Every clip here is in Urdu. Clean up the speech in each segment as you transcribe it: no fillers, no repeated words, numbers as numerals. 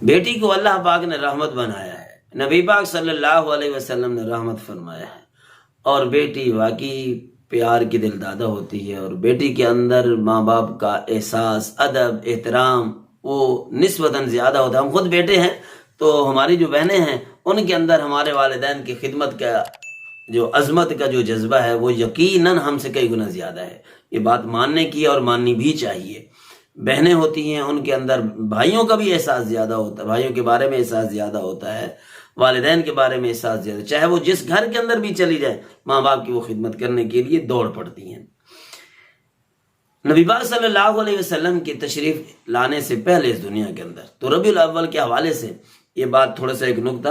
بیٹی کو اللہ پاک نے رحمت بنایا ہے، نبی پاک صلی اللہ علیہ وسلم نے رحمت فرمایا ہے، اور بیٹی واقعی پیار کی دل دادا ہوتی ہے، اور بیٹی کے اندر ماں باپ کا احساس، ادب، احترام وہ نسبتاً زیادہ ہوتا ہے۔ ہم خود بیٹے ہیں تو ہماری جو بہنیں ہیں ان کے اندر ہمارے والدین کی خدمت کا جو عظمت کا جو جذبہ ہے وہ یقیناً ہم سے کئی گنا زیادہ ہے۔ یہ بات ماننے کی اور ماننی بھی چاہیے۔ بہنیں ہوتی ہیں ان کے اندر بھائیوں کا بھی احساس زیادہ ہوتا ہے، بھائیوں کے بارے میں احساس زیادہ ہوتا ہے، والدین کے بارے میں احساس زیادہ، چاہے وہ جس گھر کے اندر بھی چلی جائے ماں باپ کی وہ خدمت کرنے کے لیے دوڑ پڑتی ہیں۔ نبی پاک صلی اللہ علیہ وسلم کی تشریف لانے سے پہلے اس دنیا کے اندر تو ربیع الاول کے حوالے سے یہ بات تھوڑا سا ایک نقطہ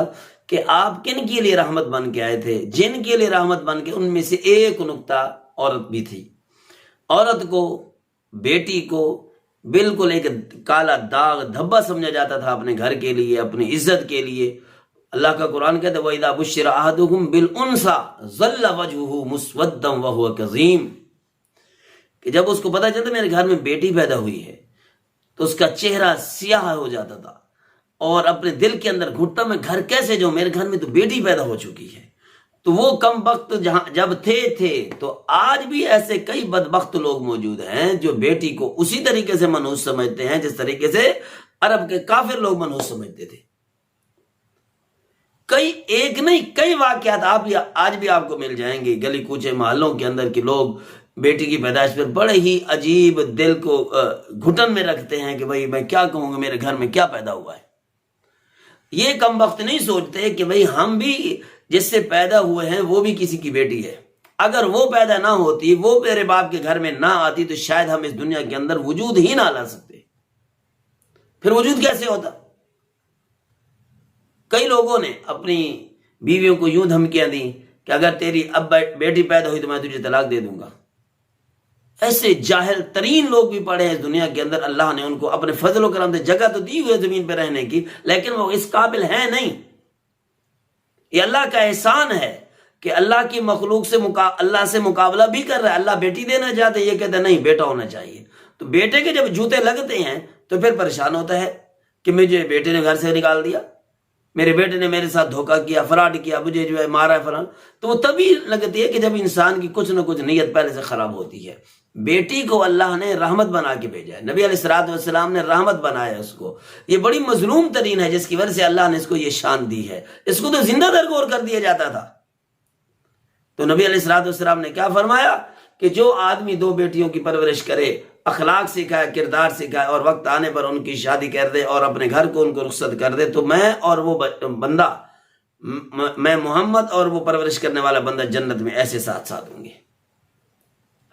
کہ آپ کن کے لیے رحمت بن کے آئے تھے، جن کے لیے رحمت بن کے، ان میں سے ایک نقطہ عورت بھی تھی۔ عورت کو، بیٹی کو بالکل ایک کالا داغ دھبا سمجھا جاتا تھا اپنے گھر کے لیے، اپنی عزت کے لیے۔ اللہ کا قرآن کہتا ہے وَإِذَا بُشِّرَ أَحَدُهُم بِالْأُنثىٰ ظَلَّ وَجْهُهُ مُسْوَدًّا وَهُوَ كَظِيمٌ، کہ جب اس کو پتہ چلتا میرے گھر میں بیٹی پیدا ہوئی ہے تو اس کا چہرہ سیاہ ہو جاتا تھا، اور اپنے دل کے اندر گھٹتا میں گھر کیسے جاؤں، میرے گھر میں تو بیٹی پیدا ہو چکی ہے۔ تو وہ کم وقت جب تھے تو آج بھی ایسے کئی بدبخت لوگ موجود ہیں جو بیٹی کو اسی طریقے سے منحوس سمجھتے ہیں جس طریقے سے عرب کے کافر لوگ منحوس سمجھتے تھے۔ ایک نہیں کئی واقعات آج بھی آپ کو مل جائیں گے گلی کوچے محلوں کے اندر کہ لوگ بیٹی کی پیدائش پر بڑے ہی عجیب دل کو گھٹن میں رکھتے ہیں کہ بھئی میں کیا کہوں گا میرے گھر میں کیا پیدا ہوا ہے۔ یہ کم وقت نہیں سوچتے کہ بھئی ہم بھی جس سے پیدا ہوئے ہیں وہ بھی کسی کی بیٹی ہے، اگر وہ پیدا نہ ہوتی، وہ میرے باپ کے گھر میں نہ آتی تو شاید ہم اس دنیا کے اندر وجود ہی نہ لا سکتے۔ پھر وجود کیسے ہوتا؟ کئی لوگوں نے اپنی بیویوں کو یوں دھمکیاں دیں کہ اگر تیری اب بیٹی پیدا ہوئی تو میں تجھے طلاق دے دوں گا۔ ایسے جاہل ترین لوگ بھی پڑے ہیں اس دنیا کے اندر، اللہ نے ان کو اپنے فضل و کرم سے جگہ تو دی ہوئی ہے زمین پہ رہنے کی، لیکن وہ اس قابل ہیں نہیں۔ یہ اللہ کا احسان ہے کہ اللہ کی مخلوق سے اللہ سے مقابلہ بھی کر رہا ہے۔ اللہ بیٹی دینا چاہتے، یہ کہتے ہیں نہیں بیٹا ہونا چاہیے۔ تو بیٹے کے جب جوتے لگتے ہیں تو پھر پریشان ہوتا ہے کہ مجھے بیٹے نے گھر سے نکال دیا، میرے بیٹے نے میرے ساتھ دھوکہ کیا، فراڈ کیا، مجھے جو ہے مارا ہے فلاں۔ تو وہ تبھی لگتی ہے کہ جب انسان کی کچھ نہ کچھ نیت پہلے سے خراب ہوتی ہے۔ بیٹی کو اللہ نے رحمت بنا کے بھیجا ہے، نبی علیہ الصلوۃ والسلام نے رحمت بنایا اس کو۔ یہ بڑی مظلوم ترین ہے جس کی وجہ سے اللہ نے اس کو یہ شان دی ہے۔ اس کو تو زندہ درگور کر دیا جاتا تھا۔ تو نبی علیہ الصلوۃ والسلام نے کیا فرمایا کہ جو آدمی دو بیٹیوں کی پرورش کرے، اخلاق سکھائے، کردار سکھائے، اور وقت آنے پر ان کی شادی کر دے اور اپنے گھر کو ان کو رخصت کر دے، تو میں اور وہ بندہ، میں محمد اور وہ پرورش کرنے والا بندہ جنت میں ایسے ساتھ ساتھ ہوں گے۔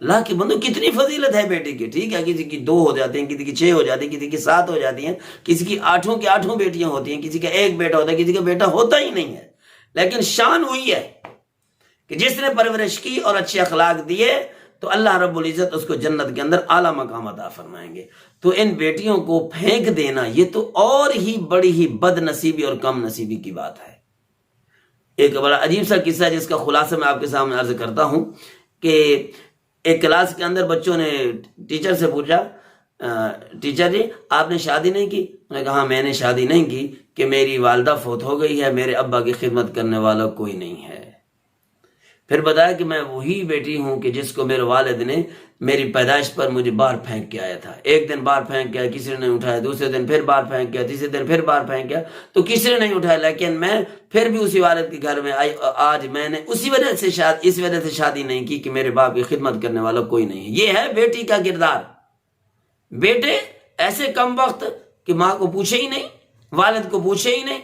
اللہ کے بندو کتنی فضیلت ہے بیٹی کی۔ ٹھیک ہے کسی کی 2 ہو جاتی ہیں، کسی کی 6 ہو جاتی ہیں، کسی کی 7 ہو جاتی ہیں، کسی کی 8 کی 8 بیٹیاں ہوتی ہیں، کسی کا 1 بیٹا ہوتا ہے، کسی کا بیٹا ہوتا ہی نہیں ہے۔ لیکن شان ہوئی ہے کہ جس نے پرورش کی اور اچھے اخلاق دیے تو اللہ رب العزت اس کو جنت کے اندر اعلیٰ مقام عطا فرمائیں گے۔ تو ان بیٹیوں کو پھینک دینا یہ تو اور ہی بڑی ہی بد نصیبی اور کم نصیبی کی بات ہے۔ ایک بڑا عجیب سا قصہ ہے جس کا خلاصہ میں آپ کے سامنے عرض کرتا ہوں کہ ایک کلاس کے اندر بچوں نے ٹیچر سے پوچھا ٹیچر جی آپ نے شادی نہیں کی؟ انہوں نے کہا ہاں میں نے شادی نہیں کی کہ میری والدہ فوت ہو گئی ہے، میرے ابا کی خدمت کرنے والا کوئی نہیں ہے۔ پھر بتایا کہ میں وہی بیٹی ہوں کہ جس کو میرے والد نے میری پیدائش پر مجھے باہر پھینک کے آیا تھا۔ ایک دن باہر پھینک گیا، کسی نے نہیں اٹھایا، دوسرے دن پھر باہر پھینک گیا، تیسرے دن پھر باہر پھینک گیا تو کسی نے نہیں اٹھایا، لیکن میں پھر بھی اسی والد کے گھر میں آئی۔ آج میں نے اس وجہ سے شادی نہیں کی کہ میرے باپ کی خدمت کرنے والا کوئی نہیں ہے۔ یہ ہے بیٹی کا کردار۔ بیٹے ایسے کم وقت کہ ماں کو پوچھے ہی نہیں، والد کو پوچھے ہی نہیں۔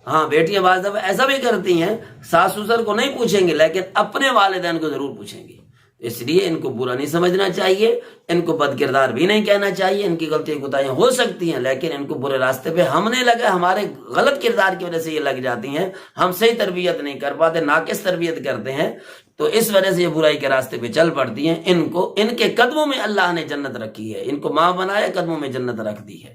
ہاں بیٹیاں بعض دفعہ ایسا بھی کرتی ہیں، ساس سسر کو نہیں پوچھیں گے لیکن اپنے والدین کو ضرور پوچھیں گے۔ اس لیے ان کو برا نہیں سمجھنا چاہیے، ان کو بد کردار بھی نہیں کہنا چاہیے۔ ان کی غلطیاں کوتاہیاں ہو سکتی ہیں لیکن ان کو برے راستے پہ ہم نے لگا، ہمارے غلط کردار کی وجہ سے یہ لگ جاتی ہیں، ہم صحیح تربیت نہیں کر پاتے، ناقص تربیت کرتے ہیں، تو اس وجہ سے یہ برائی کے راستے پہ چل پڑتی ہیں۔ ان کے قدموں میں اللہ نے جنت رکھی ہے، ان کو ماں بنایا، قدموں میں جنت رکھ دی ہے۔